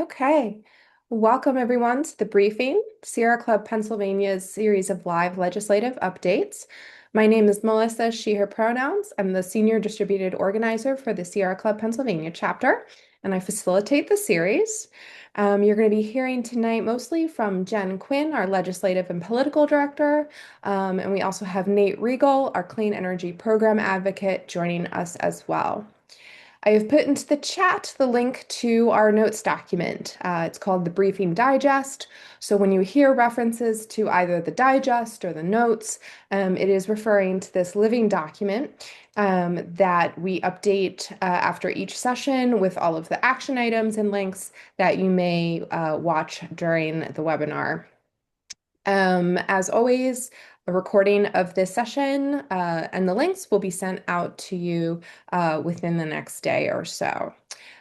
Okay. Welcome everyone to the briefing, Sierra Club Pennsylvania's series of live legislative updates. My name is Melissa, she, her pronouns. I'm the senior distributed organizer for the Sierra Club Pennsylvania chapter, and I facilitate the series. You're going to be hearing tonight mostly from Jen Quinn, our legislative and political director, and we also have Nate Regal, our clean energy program advocate, joining us as well. I have put into the chat the link to our notes document. It's called the Briefing Digest. So when you hear references to either the digest or the notes, it is referring to this living document that we update after each session with all of the action items and links that you may watch during the webinar. As always, a recording of this session and the links will be sent out to you within the next day or so.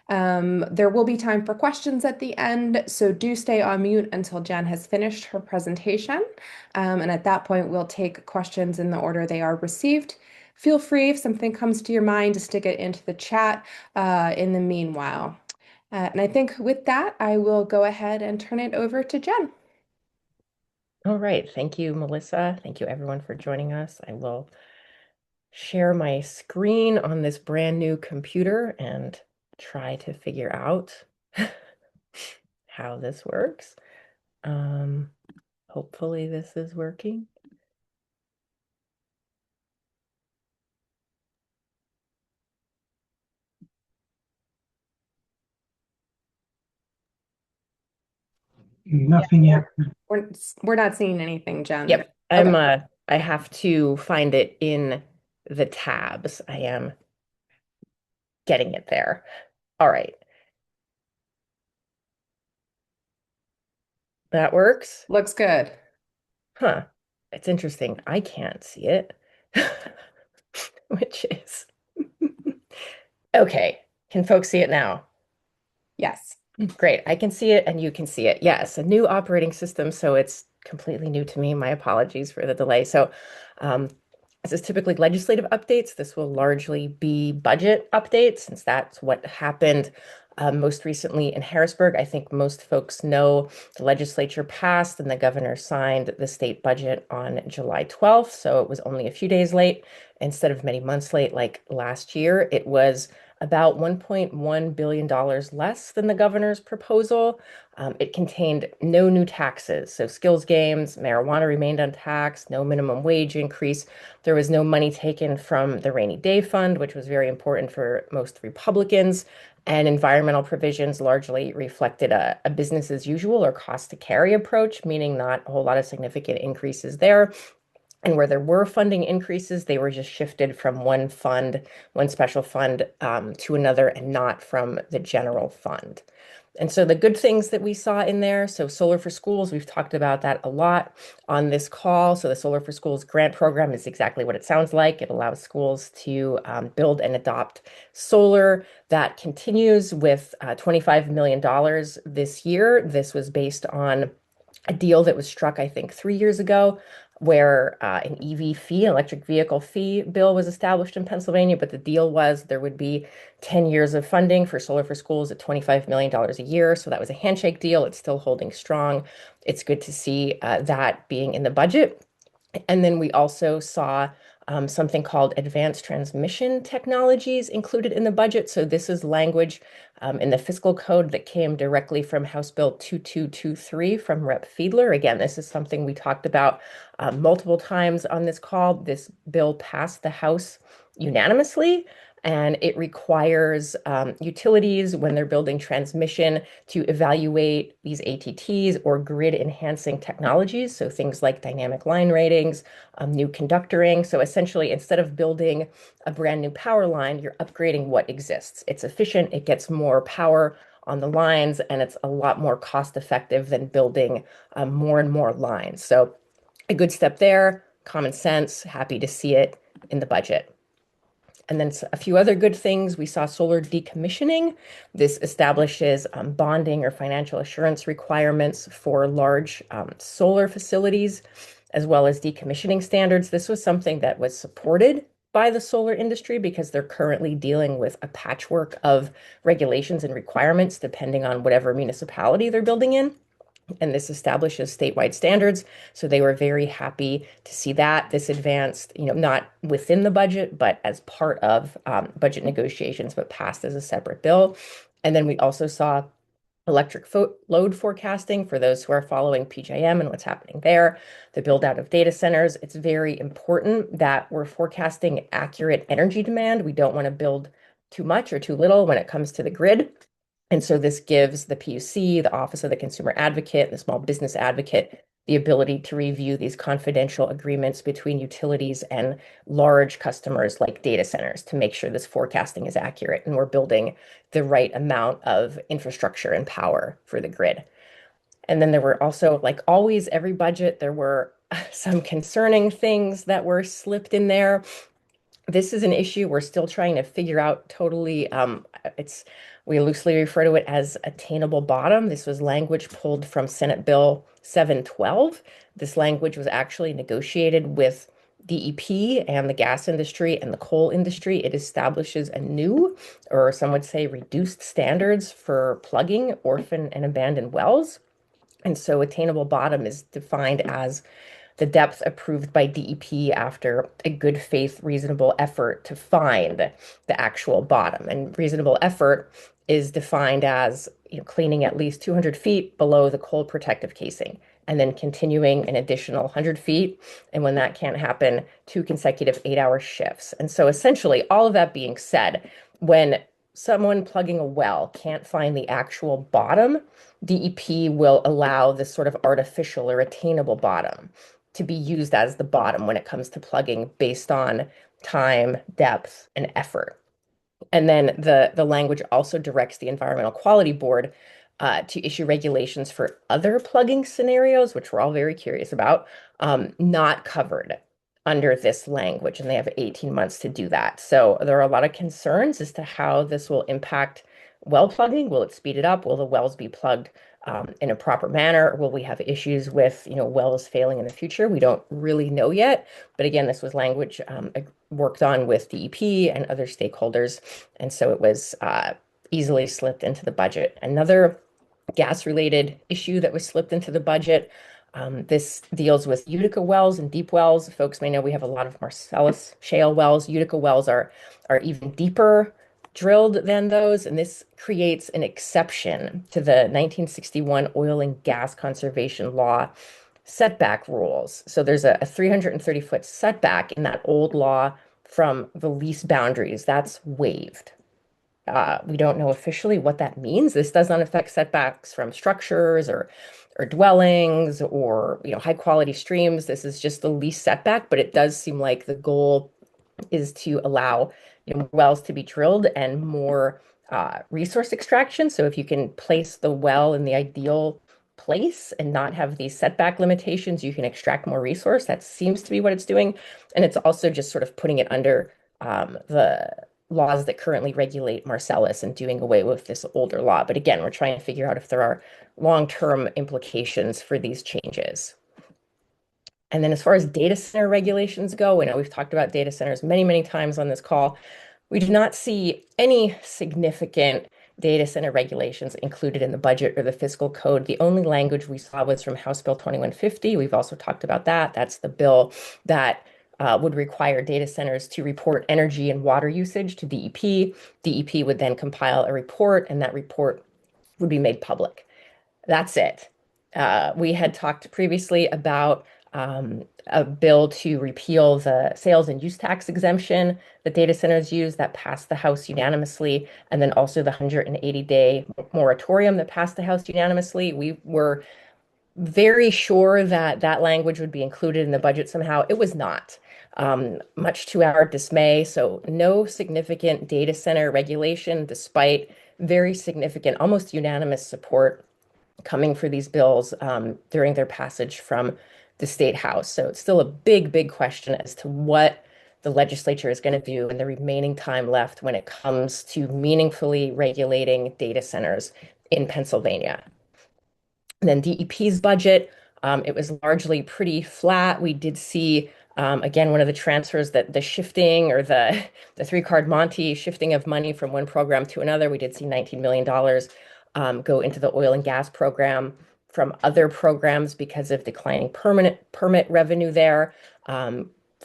There will be time for questions at the end, so do stay on mute until Jen has finished her presentation. And at that point, we'll take questions in the order they are received. Feel free, if something comes to your mind, to stick it into the chat in the meanwhile. And I think with that, I will go ahead and turn it over to Jen. All right. Thank you, Melissa. Thank you, everyone, for joining us. I will share my screen on this brand new computer and try to figure out how this works. Hopefully this is working. Nothing yet. We're not seeing anything, Jen. Yep. Okay. I have to find it in the tabs. I am getting it there. All right. That works. Looks good. Huh. It's interesting. I can't see it, which is okay. Can folks see it now? Yes. Great. I can see it and you can see it. Yes, a new operating system, so it's completely new to me. My apologies for the delay. So, this is typically legislative updates. This will largely be budget updates since that's what happened most recently in Harrisburg. I think most folks know the legislature passed and the governor signed the state budget on July 12th. So it was only a few days late instead of many months late like last year. It was about $1.1 billion less than the governor's proposal. It contained no new taxes. So skills games, marijuana remained untaxed, no minimum wage increase. There was no money taken from the rainy day fund, which was very important for most Republicans. And environmental provisions largely reflected a business as usual or cost to carry approach, meaning not a whole lot of significant increases there. And where there were funding increases, they were just shifted from one fund, one special fund, to another and not from the general fund. And so the good things that we saw in there, so Solar for Schools, we've talked about that a lot on this call. So the Solar for Schools grant program is exactly what it sounds like. It allows schools to build and adopt solar. That continues with $25 million this year. This was based on a deal that was struck, I think, 3 years ago, where an EV fee, electric vehicle fee bill was established in Pennsylvania. But the deal was there would be 10 years of funding for Solar for Schools at $25 million a year. So that was a handshake deal. It's still holding strong. It's good to see that being in the budget. And then we also saw something called advanced transmission technologies included in the budget. So this is language in the fiscal code that came directly from House Bill 2223 from Rep. Fiedler. Again, this is something we talked about multiple times on this call. This bill passed the House unanimously, and it requires utilities when they're building transmission to evaluate these ATTs or grid enhancing technologies. So things like dynamic line ratings, new conductoring. So essentially, instead of building a brand new power line, you're upgrading what exists. It's efficient, it gets more power on the lines, and it's a lot more cost effective than building more and more lines. So a good step there, common sense, happy to see it in the budget. And then a few other good things. We saw solar decommissioning. This establishes bonding or financial assurance requirements for large solar facilities, as well as decommissioning standards. This was something that was supported by the solar industry because they're currently dealing with a patchwork of regulations and requirements depending on whatever municipality they're building in. And this establishes statewide standards. So they were very happy to see that this advanced, not within the budget, but as part of budget negotiations, but passed as a separate bill. And then we also saw electric load forecasting for those who are following PJM and what's happening there, the build out of data centers. It's very important that we're forecasting accurate energy demand. We don't want to build too much or too little when it comes to the grid. And so this gives the PUC, the Office of the Consumer Advocate, the Small Business Advocate, the ability to review these confidential agreements between utilities and large customers like data centers to make sure this forecasting is accurate and we're building the right amount of infrastructure and power for the grid. And then there were also, like always, every budget, there were some concerning things that were slipped in there. This is an issue we're still trying to figure out totally. We loosely refer to it as attainable bottom. This was language pulled from Senate Bill 712. This language was actually negotiated with DEP and the gas industry and the coal industry. It establishes a new, or some would say reduced standards for plugging orphan and abandoned wells. And so attainable bottom is defined as the depth approved by DEP after a good faith, reasonable effort to find the actual bottom. And reasonable effort is defined as cleaning at least 200 feet below the coal protective casing and then continuing an additional 100 feet. And when that can't happen, 2 consecutive 8-hour shifts. And so essentially, all of that being said, when someone plugging a well can't find the actual bottom, DEP will allow this sort of artificial or attainable bottom to be used as the bottom when it comes to plugging based on time, depth, and effort. And then the language also directs the Environmental Quality Board to issue regulations for other plugging scenarios, which we're all very curious about, not covered under this language, and they have 18 months to do that. So there are a lot of concerns as to how this will impact well plugging. Will it speed it up? Will the wells be plugged in a proper manner? Will we have issues with, wells failing in the future? We don't really know yet. But again, this was language worked on with DEP and other stakeholders. And so it was easily slipped into the budget. Another gas-related issue that was slipped into the budget. This deals with Utica wells and deep wells. Folks may know we have a lot of Marcellus shale wells. Utica wells are even deeper drilled than those, and this creates an exception to the 1961 Oil and Gas Conservation Law setback rules. So there's a 330-foot setback in that old law from the lease boundaries. That's waived. We don't know officially what that means. This does not affect setbacks from structures or dwellings or high quality streams. This is just the lease setback, but it does seem like the goal is to allow wells to be drilled and more resource extraction. So if you can place the well in the ideal place and not have these setback limitations, you can extract more resource. That seems to be what it's doing. And it's also just sort of putting it under the laws that currently regulate Marcellus and doing away with this older law. But again, we're trying to figure out if there are long-term implications for these changes. And then as far as data center regulations go, I know we've talked about data centers many, many times on this call. We do not see any significant data center regulations included in the budget or the fiscal code. The only language we saw was from House Bill 2150. We've also talked about that. That's the bill that would require data centers to report energy and water usage to DEP. DEP would then compile a report, and that report would be made public. That's it. We had talked previously about a bill to repeal the sales and use tax exemption that data centers use that passed the House unanimously, and then also the 180-day moratorium that passed the House unanimously. We were very sure that that language would be included in the budget somehow. It was not, much to our dismay. So no significant data center regulation, despite very significant, almost unanimous support coming for these bills during their passage from the state house. So it's still a big, big question as to what the legislature is going to do in the remaining time left when it comes to meaningfully regulating data centers in Pennsylvania. And then DEP's budget, it was largely pretty flat. We did see Again, one of the transfers that the shifting or the three card Monty shifting of money from one program to another, we did see $19 million go into the oil and gas program from other programs because of declining permit revenue there.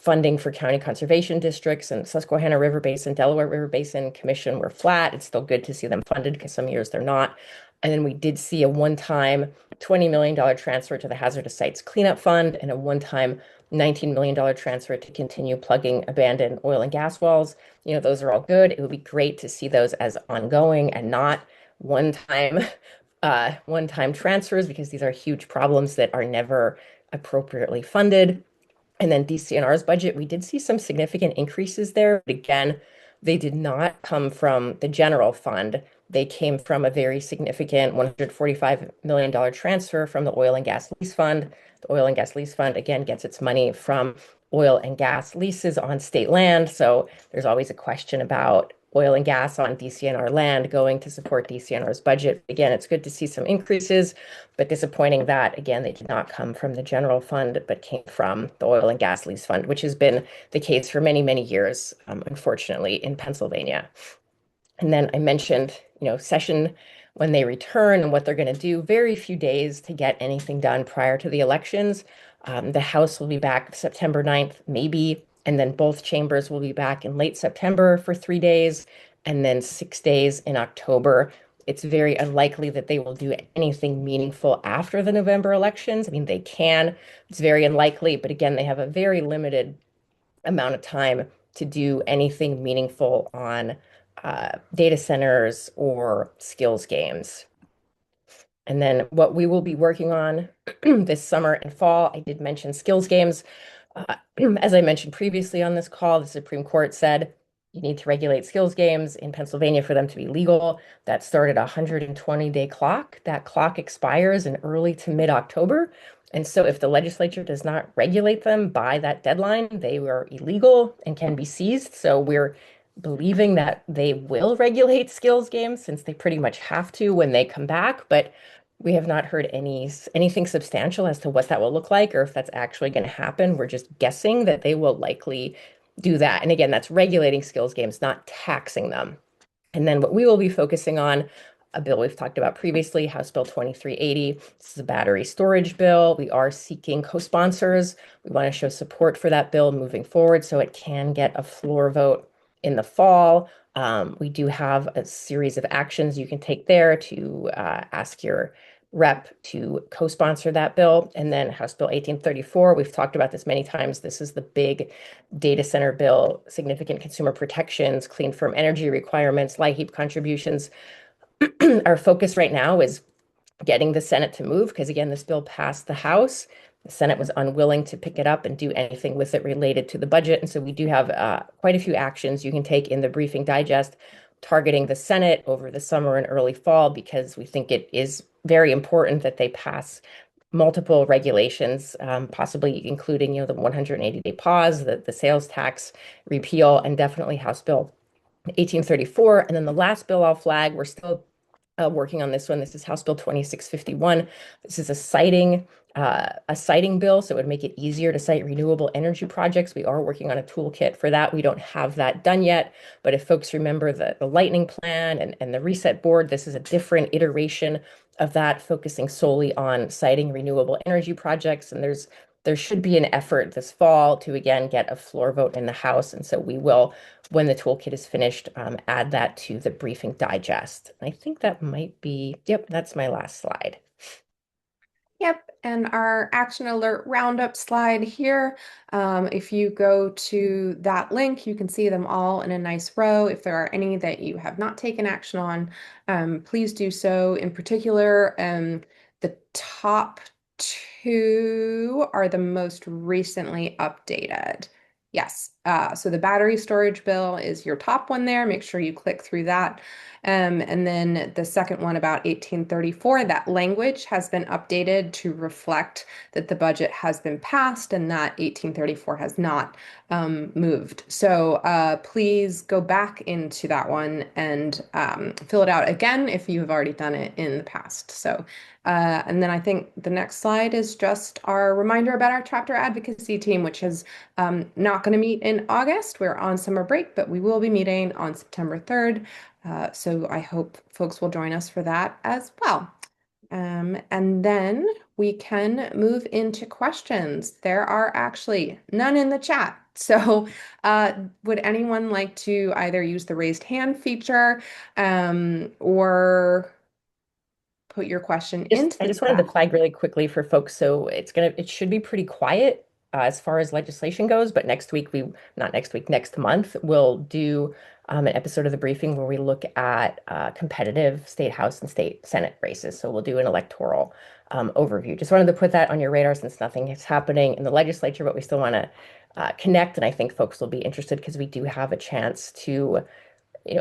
Funding for county conservation districts and Susquehanna River Basin, Delaware River Basin Commission were flat. It's still good to see them funded because some years they're not. And then we did see a one-time $20 million transfer to the Hazardous Sites Cleanup Fund and a one-time $19 million transfer to continue plugging abandoned oil and gas wells. Those are all good. It would be great to see those as ongoing and not one-time one-time transfers because these are huge problems that are never appropriately funded. And then DCNR's budget, we did see some significant increases there. But again, they did not come from the general fund. They came from a very significant $145 million transfer from the Oil and Gas Lease Fund. The Oil and Gas Lease Fund, again, gets its money from oil and gas leases on state land. So there's always a question about oil and gas on DCNR land going to support DCNR's budget. Again, it's good to see some increases, but disappointing that, again, they did not come from the general fund, but came from the Oil and Gas Lease Fund, which has been the case for many, many years, unfortunately, in Pennsylvania. And then I mentioned, session when they return and what they're going to do. Very few days to get anything done prior to the elections. The House will be back September 9th, maybe, and then both chambers will be back in late September for 3 days, and then 6 days in October. It's very unlikely that they will do anything meaningful after the November elections. I mean, they can. It's very unlikely, but again, they have a very limited amount of time to do anything meaningful on data centers or skills games. And then what we will be working on this summer and fall, I did mention skills games. Uh, as I mentioned previously on this call, the Supreme Court said you need to regulate skills games in Pennsylvania for them to be legal. That started a 120-day clock. That clock expires in early to mid-October. And so if the legislature does not regulate them by that deadline, they were illegal and can be seized. So we're believing that they will regulate skills games since they pretty much have to when they come back. But we have not heard anything substantial as to what that will look like or if that's actually going to happen. We're just guessing that they will likely do that. And again, that's regulating skills games, not taxing them. And then what we will be focusing on, a bill we've talked about previously, House Bill 2380. This is a battery storage bill. We are seeking co-sponsors. We want to show support for that bill moving forward so it can get a floor vote in the fall. We do have a series of actions you can take there to ask your rep to co-sponsor that bill. And then House Bill 1834, we've talked about this many times. This is the big data center bill, significant consumer protections, clean firm energy requirements, LIHEAP contributions. Our focus right now is getting the Senate to move because, again, this bill passed the House. The Senate was unwilling to pick it up and do anything with it related to the budget. And so we do have quite a few actions you can take in the briefing digest targeting the Senate over the summer and early fall because we think it is very important that they pass multiple regulations, possibly including, the 180-day pause, the sales tax repeal, and definitely House Bill 1834. And then the last bill I'll flag, we're still working on this one. This is House Bill 2651. This is a citing bill, so it would make it easier to cite renewable energy projects. We are working on a toolkit for that. We don't have that done yet, but if folks remember the lightning plan and the reset board, this is a different iteration of that, focusing solely on citing renewable energy projects. And there should be an effort this fall to again get a floor vote in the House. And so we will, when the toolkit is finished, add that to the briefing digest. I think that might be, yep, that's my last slide. Yep, and our action alert roundup slide here. If you go to that link, you can see them all in a nice row. If there are any that you have not taken action on, please do so. In particular, the top two are the most recently updated. Yes. So the battery storage bill is your top one there. Make sure you click through that. And then the second one about 1834, that language has been updated to reflect that the budget has been passed and that 1834 has not moved. So please go back into that one and fill it out again if you have already done it in the past. So and then I think the next slide is just our reminder about our chapter advocacy team, which is not going to meet in August. We're on summer break, but we will be meeting on September 3rd. So I hope folks will join us for that as well. And then we can move into questions. There are actually none in the chat. So would anyone like to either use the raised hand feature or put your question into I the just wanted to chat? flag really quickly for folks. So it should be pretty quiet as far as legislation goes. But next week, not next week, next month, we'll do an episode of the briefing where we look at competitive state house and state senate races. So we'll do an electoral overview. Just wanted to put that on your radar since nothing is happening in the legislature, but we still want to connect. And I think folks will be interested because we do have a chance to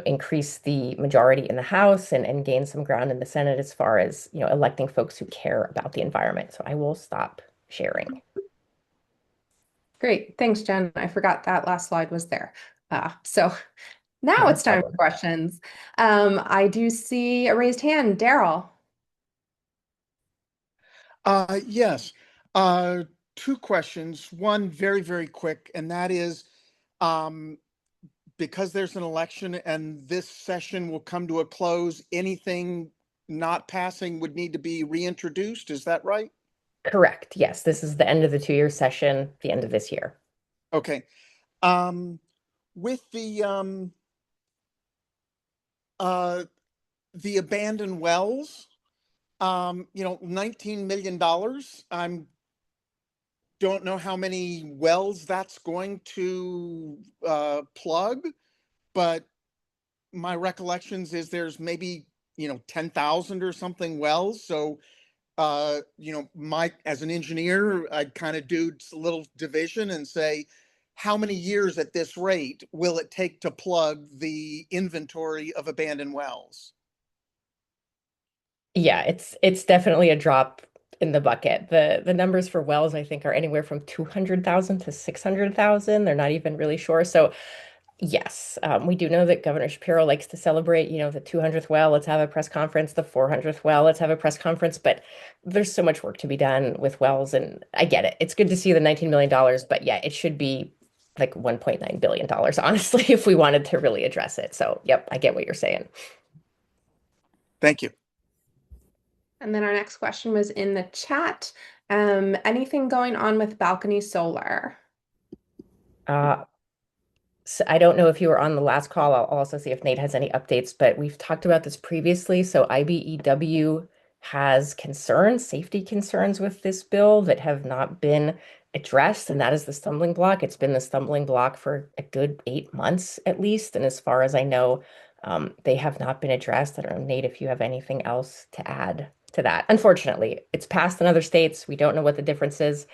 increase the majority in the House and gain some ground in the Senate as far as, electing folks who care about the environment. So I will stop sharing. Great. Thanks, Jen. I forgot that last slide was there. So now No it's time for problem. questions. I do see a raised hand. Daryl. Yes. Uh, Two questions. One very, very quick, and that is um, because there's an election and this session will come to a close, anything not passing would need to be reintroduced. Is that right? Correct. Yes, this is the end of the 2-year session, the end of this year. Okay. Um, with uh, the abandoned wells, $19 million. I'm don't know how many wells that's going to plug, but my recollections is there's maybe 10,000 or something wells. So as an engineer, I'd kind of do a little division and say, how many years at this rate will it take to plug the inventory of abandoned wells? Yeah, it's definitely a drop in the bucket. The numbers for wells, I think, are anywhere from 200,000 to 600,000. They're not even really sure. So yes, we do know that Governor Shapiro likes to celebrate, the 200th well, let's have a press conference, the 400th well, let's have a press conference, but there's so much work to be done with wells, and I get it. It's good to see the $19 million, but yeah, it should be like $1.9 billion, honestly, if we wanted to really address it. So, yep, I get what you're saying. Thank you. And then our next question was in the chat. Anything going on with balcony solar? Uh, So I don't know if you were on the last call. I'll also see if Nate has any updates, but we've talked about this previously. So IBEW has concerns, safety concerns with this bill that have not been addressed, and that is the stumbling block. It's been the stumbling block for a good 8 months at least. And as far as I know, they have not been addressed. I don't know, Nate, if you have anything else to add to that. Unfortunately, it's passed in other states. We don't know what the difference is.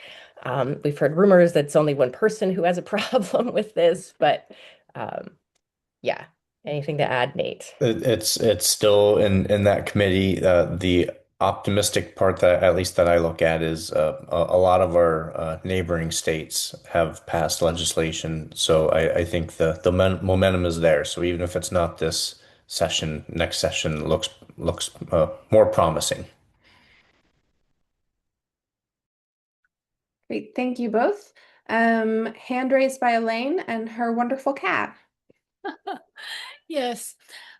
We've heard rumors that it's only one person who has a problem with this, but yeah. Anything to add, Nate? It's still in that committee. The optimistic part that at least that I look at is a lot of our neighboring states have passed legislation, so I think the momentum is there. So even if it's not this session, next session looks more promising. Great, thank you both. Hand raised by Elaine and her wonderful cat. Yes.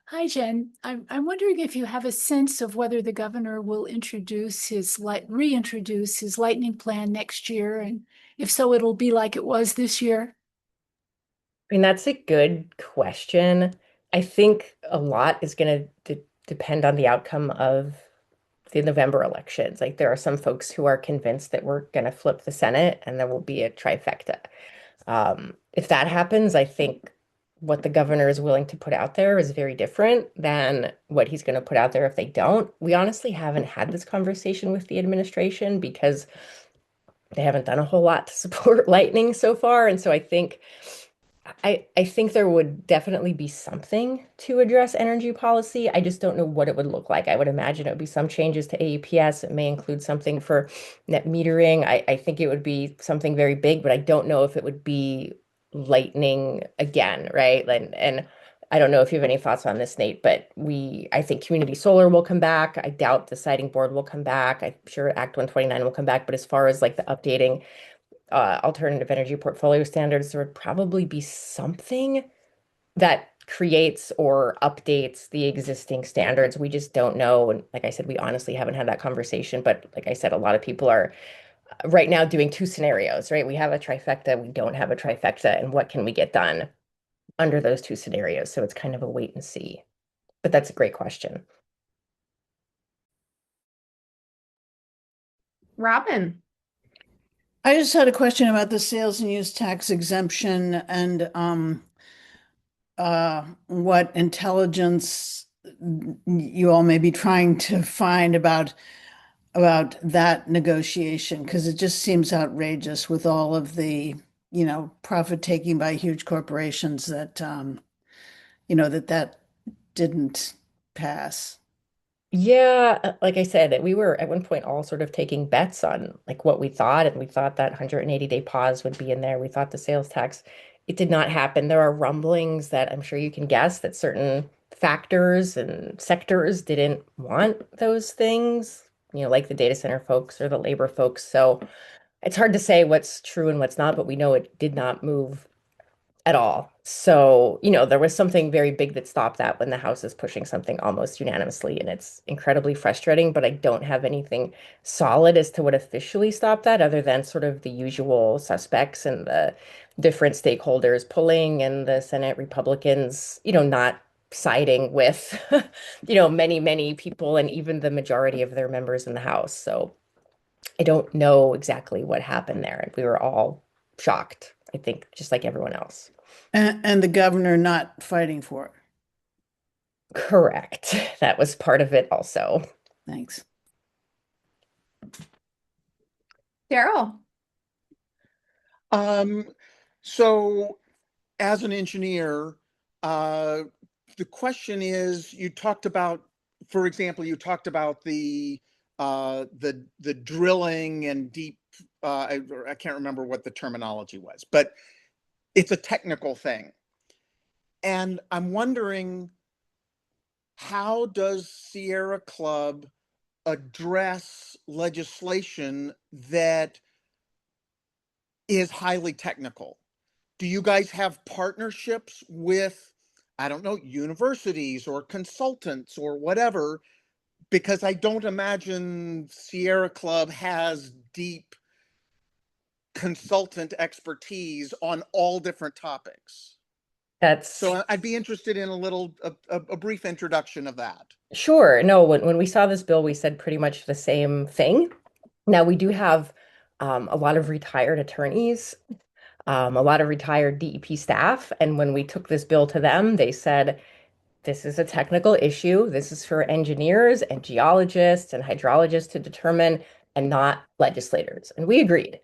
Hi, Jen. I'm wondering if you have a sense of whether the governor will reintroduce his lightning plan next year, and if so, it'll be like it was this year. I mean, that's a good question. I think a lot is going to depend on the outcome of the November elections. Like, there are some folks who are convinced that we're going to flip the Senate and there will be a trifecta. If that happens, I think what the governor is willing to put out there is very different than what he's going to put out there if they don't. We honestly haven't had this conversation with the administration because they haven't done a whole lot to support lightning so far. And so I think I think there would definitely be something to address energy policy. I just don't know what it would look like. I would imagine it would be some changes to AEPS. It may include something for net metering. I think it would be something very big, but I don't know if it would be lightning again, right? And I don't know if you have any thoughts on this, Nate, but I think community solar will come back. I doubt the siting board will come back. I'm sure Act 129 will come back, but as far as like the updating alternative energy portfolio standards, there would probably be something that creates or updates the existing standards. We just don't know. And like I said, we honestly haven't had that conversation. But like I said, a lot of people are right now doing two scenarios, right? We have a trifecta, we don't have a trifecta, and what can we get done under those two scenarios? So it's kind of a wait and see. But that's a great question. Robin. I just had a question about the sales and use tax exemption and what intelligence you all may be trying to find about that negotiation, because it just seems outrageous with all of the, profit taking by huge corporations that that didn't pass. Yeah, like I said, we were at one point all sort of taking bets on like what we thought, and we thought that 180-day pause would be in there. We thought the sales tax, it did not happen. There are rumblings that I'm sure you can guess that certain factors and sectors didn't want those things, like the data center folks or the labor folks. So it's hard to say what's true and what's not, but we know it did not move at all. So, there was something very big that stopped that when the House is pushing something almost unanimously, and it's incredibly frustrating, but I don't have anything solid as to what officially stopped that other than sort of the usual suspects and the different stakeholders pulling and the Senate Republicans, not siding with, many, many people and even the majority of their members in the House. So I don't know exactly what happened there. And we were all shocked, I think, just like everyone else. And the governor not fighting for it. Correct. That was part of it also. Thanks. Daryl. So as an engineer, the question is, you talked about, for example, you talked about the drilling and deep, I can't remember what the terminology was, but it's a technical thing. And I'm wondering, how does Sierra Club address legislation that is highly technical? Do you guys have partnerships with, I don't know, universities or consultants or whatever? Because I don't imagine Sierra Club has deep consultant expertise on all different topics. That's So I'd be interested in a brief introduction of that. sure. No, when we saw this bill, we said pretty much the same thing. Now, we do have a lot of retired attorneys, a lot of retired DEP staff. And when we took this bill to them, they said, this is a technical issue. This is for engineers and geologists and hydrologists to determine and not legislators. And we agreed.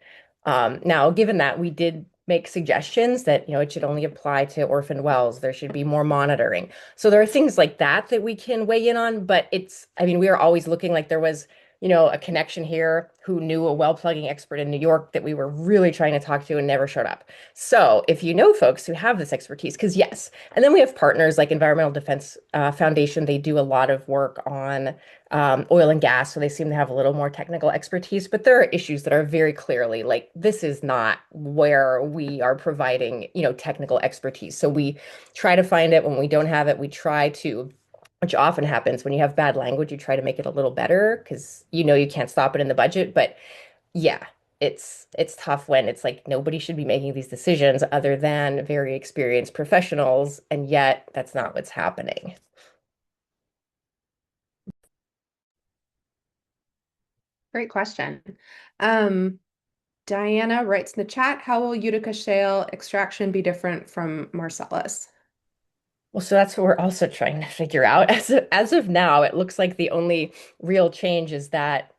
Now, given that, we did make suggestions that, it should only apply to orphan wells. There should be more monitoring. So there are things like that that we can weigh in on, but we are always looking like there was, a connection here who knew a well plugging expert in New York that we were really trying to talk to and never showed up. So if you know folks who have this expertise, because yes, and then we have partners like Environmental Defense Foundation. They do a lot of work on oil and gas, so they seem to have a little more technical expertise, but there are issues that are very clearly like, this is not where we are providing, technical expertise. So we try to find it. When we don't have it, we try to, which often happens when you have bad language, you try to make it a little better because you can't stop it in the budget. But yeah, it's tough when it's like nobody should be making these decisions other than very experienced professionals, and yet that's not what's happening. Great question. Diana writes in the chat, how will Utica shale extraction be different from Marcellus? Well, so that's what we're also trying to figure out. As of now, it looks like the only real change is that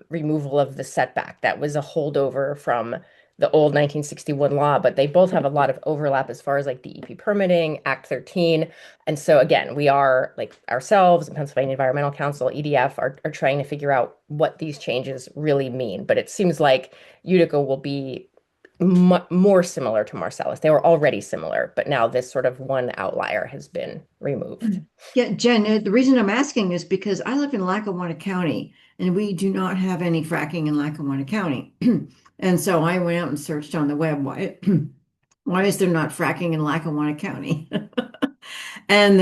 removal of the setback. That was a holdover from the old 1961 law, but they both have a lot of overlap as far as like DEP permitting, Act 13. And so again, we are like ourselves, Pennsylvania Environmental Council, EDF, are trying to figure out what these changes really mean. But it seems like Utica will be more similar to Marcellus. They were already similar, but now this sort of one outlier has been removed. Yeah, Jen, the reason I'm asking is because I live in Lackawanna County and we do not have any fracking in Lackawanna County. And so I went out and searched on the web, why is there not fracking in Lackawanna County? And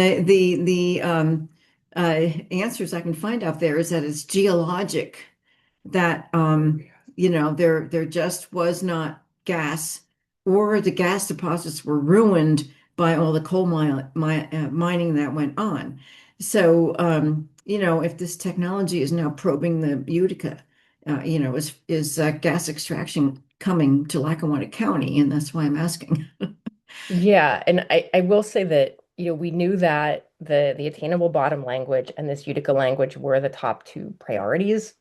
answers I can find out there is that it's geologic, that there just was not gas, or the gas deposits were ruined by all the mining that went on. So if this technology is now probing the Utica, is gas extraction coming to Lackawanna County? And that's why I'm asking. Yeah, and I will say that, we knew that the attainable bottom language and this Utica language were the top two priorities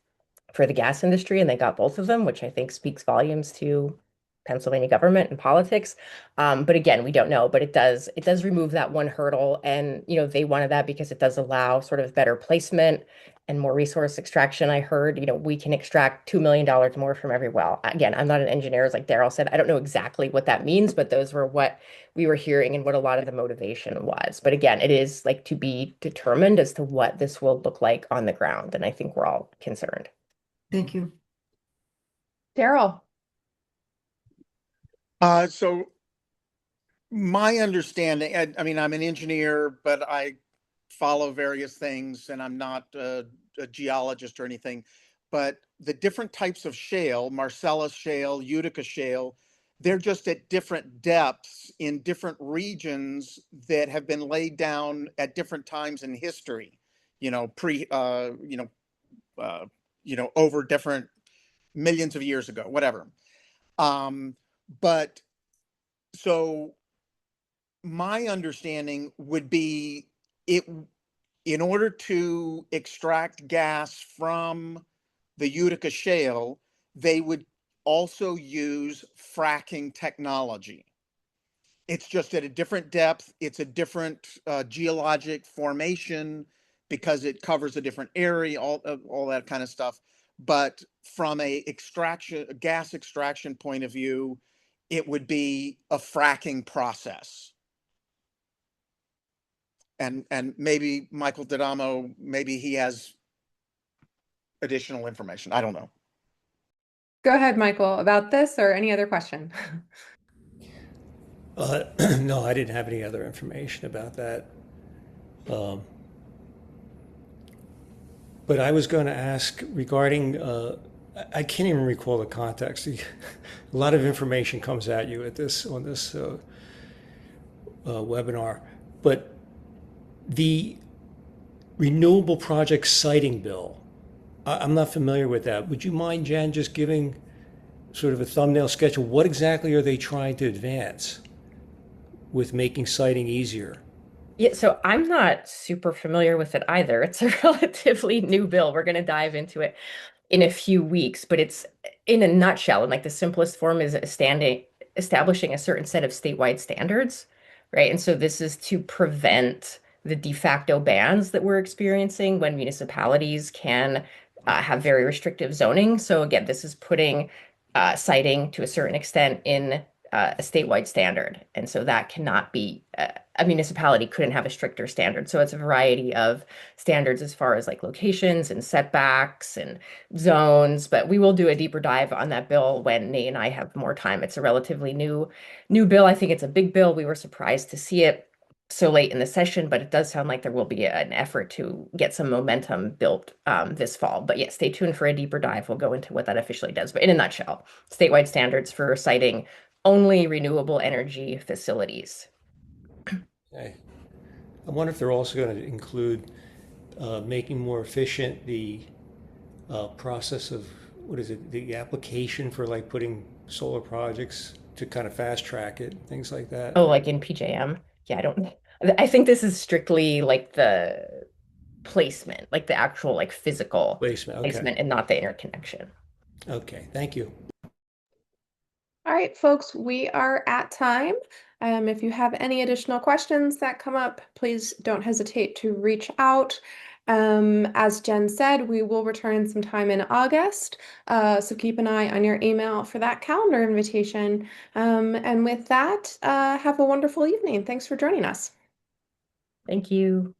for the gas industry, and they got both of them, which I think speaks volumes to Pennsylvania government and politics. But again, we don't know, but it does remove that one hurdle. And they wanted that because it does allow sort of better placement and more resource extraction. I heard, we can extract $2 million more from every well. Again, I'm not an engineer, as like Daryl said. I don't know exactly what that means, but those were what we were hearing and what a lot of the motivation was. But again, it is like to be determined as to what this will look like on the ground. And I think we're all concerned. Thank you. Daryl. So my understanding, I mean, I'm an engineer, but I follow various things and I'm not a geologist or anything, but the different types of shale, Marcellus shale, Utica shale, they're just at different depths in different regions that have been laid down at different times in history, over different millions of years ago, whatever. But so my understanding would be it in order to extract gas from the Utica shale, they would also use fracking technology. It's just at a different depth. It's a different geologic formation because it covers a different area, all that kind of stuff. But from a gas extraction point of view, it would be a fracking process. And maybe Michael D'Adamo, maybe he has additional information. I don't know. Go ahead, Michael, about this or any other question. No, I didn't have any other information about that. But I was going to ask regarding, I can't even recall the context. A lot of information comes at you on this webinar, but the renewable project siting bill, I'm not familiar with that. Would you mind, Jen, just giving sort of a thumbnail sketch of what exactly are they trying to advance with making siting easier? Yeah, so I'm not super familiar with it either. It's a relatively new bill. We're going to dive into it in a few weeks, but it's in a nutshell, and like the simplest form is establishing a certain set of statewide standards, right? And so this is to prevent the de facto bans that we're experiencing when municipalities can have very restrictive zoning. So again, this is putting siting to a certain extent in a statewide standard. And so that cannot be, a municipality couldn't have a stricter standard. So it's a variety of standards as far as like locations and setbacks and zones. But we will do a deeper dive on that bill when Nate and I have more time. It's a relatively new bill. I think it's a big bill. We were surprised to see it so late in the session, but it does sound like there will be an effort to get some momentum built this fall. But yeah, stay tuned for a deeper dive. We'll go into what that officially does. But in a nutshell, statewide standards for siting only renewable energy facilities. Okay. I wonder if they're also going to include making more efficient the process of, what is it, the application for like putting solar projects to kind of fast track it, things like that. Oh, like in PJM? Yeah, I think this is strictly like the placement, like the actual like physical Placement, okay. placement and not the interconnection. Okay, thank you. All right, folks, we are at time. If you have any additional questions that come up, please don't hesitate to reach out. As Jen said, we will return sometime in August, so keep an eye on your email for that calendar invitation. And with that, have a wonderful evening. Thanks for joining us. Thank you.